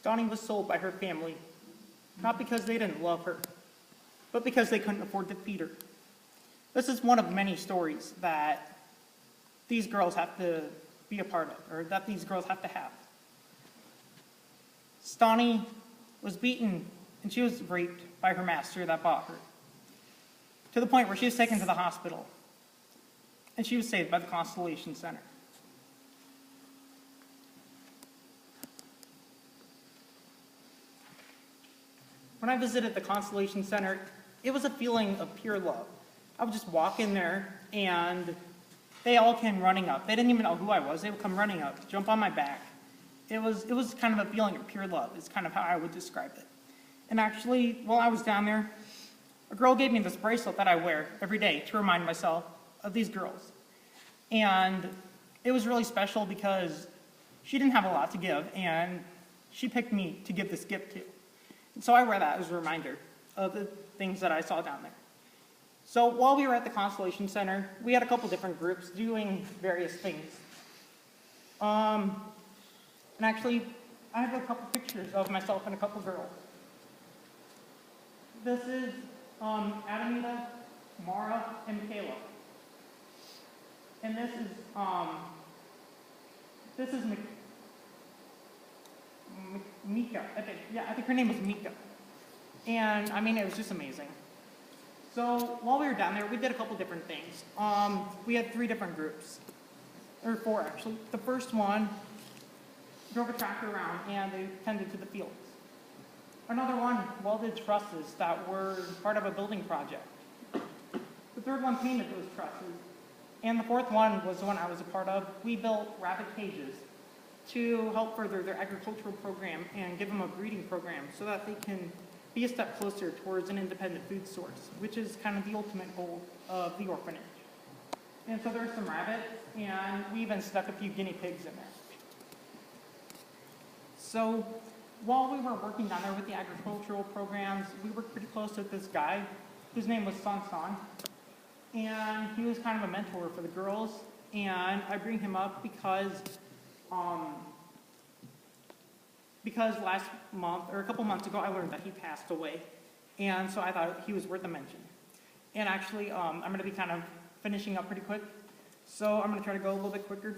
Donnie was sold by her family, not because they didn't love her, but because they couldn't afford to feed her. This is one of many stories that these girls have to be a part of, or that these girls have to have. Donnie was beaten and she was raped by her master that bought her, to the point where she was taken to the hospital, and she was saved by the Constellation Center. When I visited the Constellation Center, it was a feeling of pure love. I would just walk in there, and they all came running up. They didn't even know who I was. They would come running up, jump on my back. It was kind of a feeling of pure love. It's kind of how I would describe it. And actually, while I was down there, a girl gave me this bracelet that I wear every day to remind myself of these girls. And it was really special because she didn't have a lot to give, and she picked me to give this gift to. And so I wear that as a reminder of the things that I saw down there. So while we were at the Constellation Center, we had a couple different groups doing various things. And actually, I have a couple pictures of myself and a couple girls. This is Adamita, Mara, and Michaela. And this is Mika. I think her name was Mika. And I mean, it was just amazing. So while we were down there, we did a couple different things. We had 3 different groups, or 4 actually. The first one drove a tractor around and they tended to the fields. Another one welded trusses that were part of a building project. The third one painted those trusses. And the fourth one was the one I was a part of. We built rabbit cages to help further their agricultural program and give them a breeding program so that they can be a step closer towards an independent food source, which is kind of the ultimate goal of the orphanage. And so there's some rabbits, and we even stuck a few guinea pigs in there. So while we were working down there with the agricultural programs, we worked pretty close with this guy whose name was San San. And he was kind of a mentor for the girls. And I bring him up because last month, or a couple months ago, I learned that he passed away. And so I thought he was worth a mention. And actually, I'm going to be kind of finishing up pretty quick. So I'm going to try to go a little bit quicker.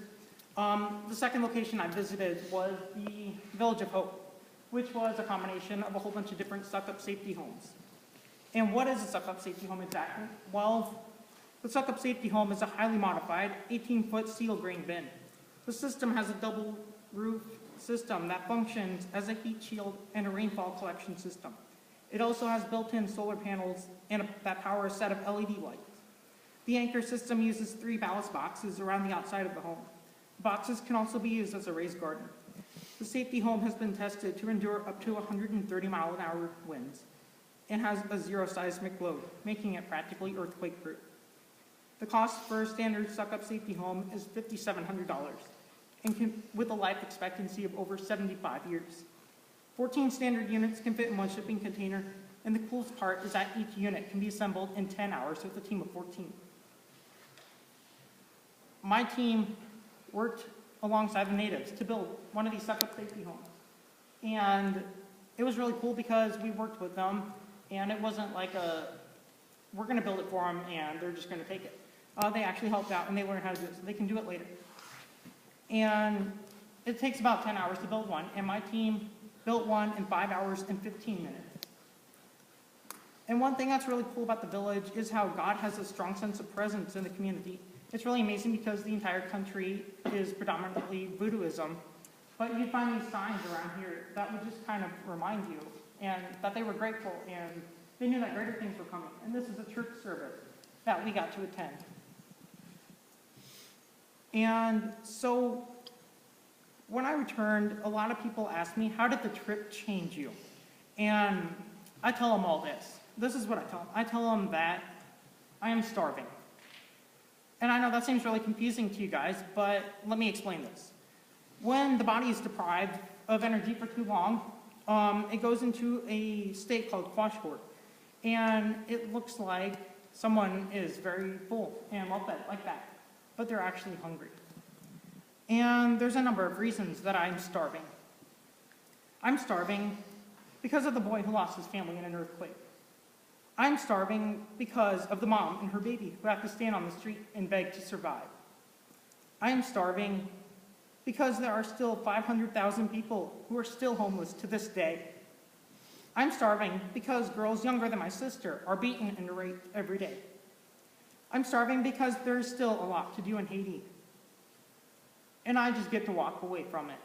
The second location I visited was the Village of Hope, which was a combination of a whole bunch of different suck-up safety homes. And what is a suck-up safety home exactly? Well, the suck-up safety home is a highly modified 18-foot steel grain bin. The system has a double roof system that functions as a heat shield and a rainfall collection system. It also has built-in solar panels that power a set of LED lights. The anchor system uses 3 ballast boxes around the outside of the home. Boxes can also be used as a raised garden. The safety home has been tested to endure up to 130 mile-an-hour winds and has a 0 seismic load, making it practically earthquake-proof. The cost for a standard suck-up safety home is $5,700, and with a life expectancy of over 75 years. 14 standard units can fit in one shipping container, and the coolest part is that each unit can be assembled in 10 hours with a team of 14. My team worked alongside the natives to build one of these suck-up safety homes. And it was really cool because we worked with them, and it wasn't like we're going to build it for them and they're just going to take it. They actually helped out and they learned how to do it, so they can do it later. And it takes about 10 hours to build one, and my team built one in 5 hours and 15 minutes. And one thing that's really cool about the village is how God has a strong sense of presence in the community. It's really amazing because the entire country is predominantly Voodooism, but you'd find these signs around here that would just kind of remind you and that they were grateful and they knew that greater things were coming. And this is a church service that we got to attend. And so when I returned, a lot of people asked me, how did the trip change you? And I tell them all this. This is what I tell them. I tell them that I am starving. And I know that seems really confusing to you guys, but let me explain this. When the body is deprived of energy for too long, it goes into a state called kwashiorkor. And it looks like someone is very full and well-fed like that, but they're actually hungry. And there's a number of reasons that I'm starving. I'm starving because of the boy who lost his family in an earthquake. I'm starving because of the mom and her baby who have to stand on the street and beg to survive. I am starving because there are still 500,000 people who are still homeless to this day. I'm starving because girls younger than my sister are beaten and raped every day. I'm starving because there's still a lot to do in Haiti, and I just get to walk away from it.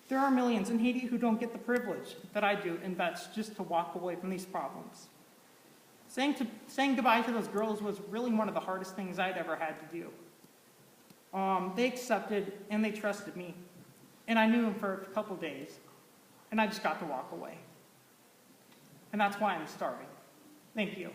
There are millions in Haiti who don't get the privilege that I do, and that's just to walk away from these problems. Saying goodbye to those girls was really one of the hardest things I'd ever had to do. They accepted and they trusted me, and I knew them for a couple days, and I just got to walk away. And that's why I'm starving. Thank you.